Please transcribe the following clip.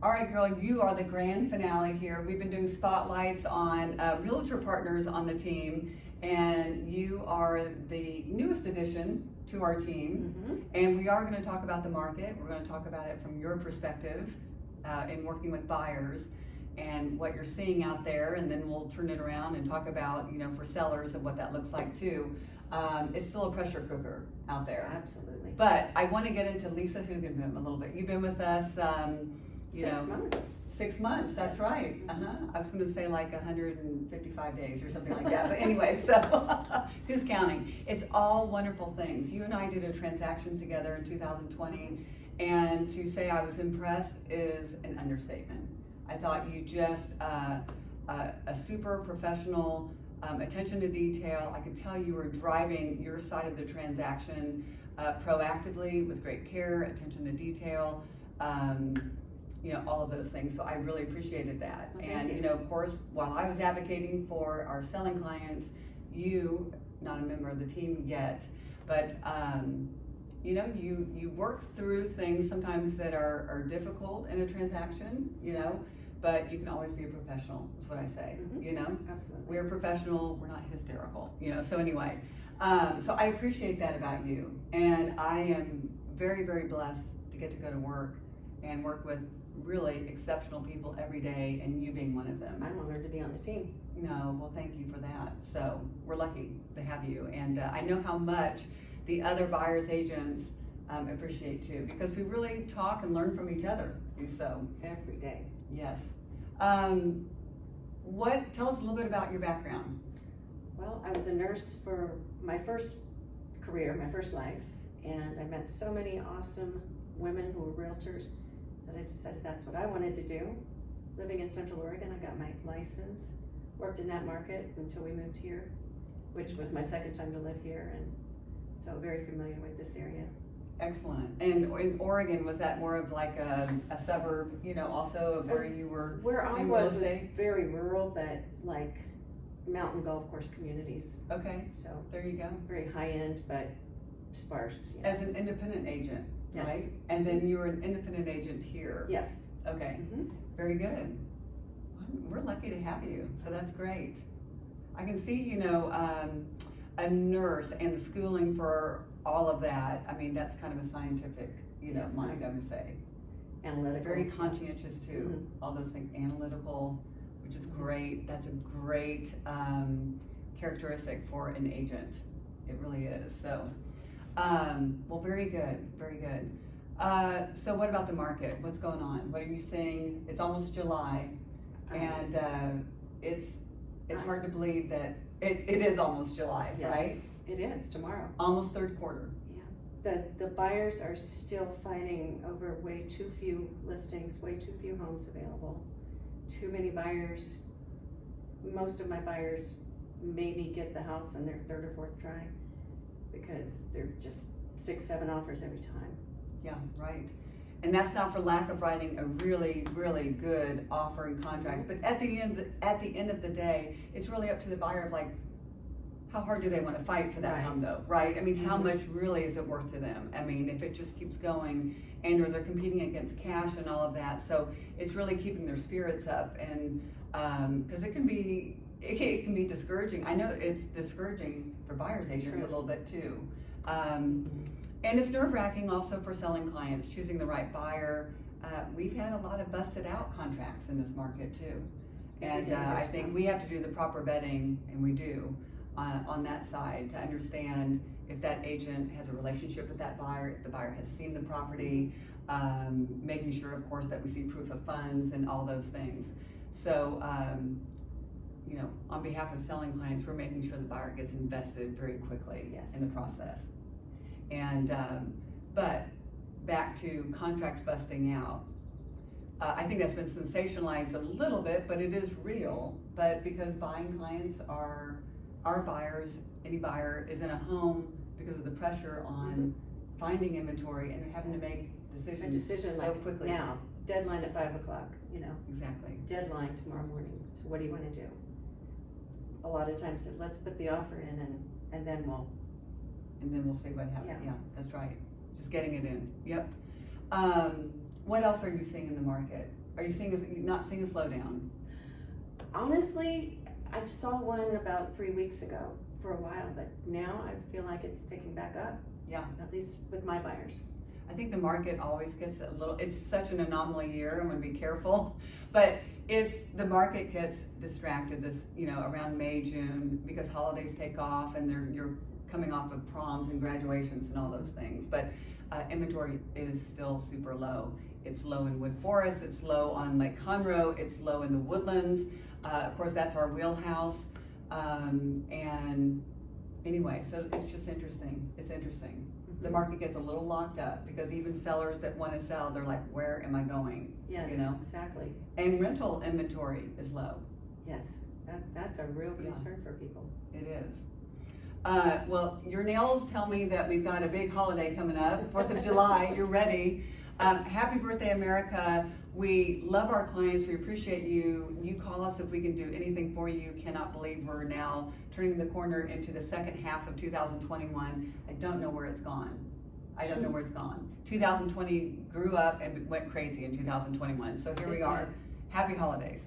All right, girl, you are the grand finale here. We've been doing spotlights on realtor partners on the team, and you are the newest addition to our team. And we are going to talk about the market. We're going to talk about it from your perspective in working with buyers and what you're seeing out there, and then we'll turn it around and talk about, you know, for sellers and what that looks like too. It's still a pressure cooker out there. Absolutely. But I want to get into Lisa Hoogenboom a little bit. You've been with us, 6 months. 6 months, that's Yes. right. I was going to say like 155 days or something like that. But anyway, so who's counting? It's all wonderful things. You and I did a transaction together in 2020, and to say I was impressed is an understatement. I thought you just a super professional, attention to detail. I could tell you were driving your side of the transaction proactively with great care, attention to detail. You know, all of those things. So I really appreciated that. Well, and you know, of course, while I was advocating for our selling clients, you, not a member of the team yet, but you know, you work through things sometimes that are difficult in a transaction, you know, but you can always be a professional, is what I say, you know? Absolutely. We're professional, we're not hysterical, you know, so anyway. So I appreciate that about you. And I am very, very blessed to get to go to work and work with really exceptional people every day, and you being one of them. I'm honored to be on the team. No, well, thank you for that. So we're lucky to have you, and I know how much the other buyers agents appreciate too, because we really talk and learn from each other. So Every day. yes. Tell us a little bit about your background. Well, I was a nurse for my first career, my first life, and I met so many awesome women who were realtors that I decided that's what I wanted to do. Living in Central Oregon, I got my license, worked in that market until we moved here, which was my second time to live here, and so very familiar with this area. Excellent. And in Oregon, was that more of like a suburb, you know, also of where you were? Where I doing was real estate? very rural, but like mountain golf course communities. Okay, So there you go. very high end, but sparse. You know. As an independent agent, Yes. right? And then you were an independent agent here. Yes. Okay, very good. We're lucky to have you, so that's great. I can see, you know, a nurse and the schooling for all of that. I mean, that's kind of a scientific, you know, Yes. mind, I would say. Analytical. Very conscientious too, all those things, analytical, which is great. That's a great characteristic for an agent. It really is. So, well, very good, very good. So what about the market? What's going on? What are you seeing? It's almost July, and it's hard to believe that it is almost July, Yes. right? It is tomorrow. Almost third quarter. Yeah. The buyers are still fighting over way too few listings, way too few homes available. Too many buyers. Most of my buyers maybe get the house on their third or fourth try because they're just 6, 7 offers every time. Yeah, right. And that's not for lack of writing a really, really good offer and contract. But at the end of the day, it's really up to the buyer of like, how hard do they want to fight for that Right. home though, right? I mean, how much really is it worth to them? I mean, if it just keeps going and or they're competing against cash and all of that. So it's really keeping their spirits up, and because it can be discouraging. I know it's discouraging for buyers agents True. a little bit too. And it's nerve-wracking also for selling clients, choosing the right buyer. We've had a lot of busted out contracts in this market too. And I think we have to do the proper vetting, and we do, on that side to understand if that agent has a relationship with that buyer, if the buyer has seen the property, making sure, of course, that we see proof of funds and all those things. So, you know, on behalf of selling clients, we're making sure the buyer gets invested very quickly Yes. in the process. And, but back to contracts busting out. I think that's been sensationalized a little bit, but it is real. But because buying clients are our buyers, any buyer is in a home because of the pressure on finding inventory and having to make decisions A decision so like quickly. now, deadline at 5 o'clock, you know, Exactly. deadline tomorrow morning. So what do you want to do? A lot of times, let's put the offer in and then we'll. And then we'll see what happens. Yeah. Yeah, that's right. Just getting it in. Yep. What else are you seeing in the market? Are you not seeing a slowdown? Honestly, I saw one about 3 weeks ago for a while, but now I feel like it's picking back up. Yeah. At least with my buyers. I think the market always gets a little, it's such an anomaly year, I'm gonna be careful, but the market gets distracted this, around May, June, because holidays take off and you're coming off of proms and graduations and all those things, but inventory is still super low. It's low in Wood Forest, it's low on Lake Conroe, it's low in the Woodlands. Of course, that's our wheelhouse. And anyway, so it's just interesting. It's interesting. The market gets a little locked up because even sellers that want to sell, they're like, where am I going? Yes, exactly. And rental inventory is low. Yes, that's a real concern for people. It is. Well, your nails tell me that we've got a big holiday coming up, 4th of July, you're ready. Happy birthday, America. We love our clients, we appreciate you. You call us if we can do anything for you. Cannot believe we're now turning the corner into the second half of 2021. I don't know where it's gone. 2020 grew up and went crazy in 2021, so here we are. Happy holidays.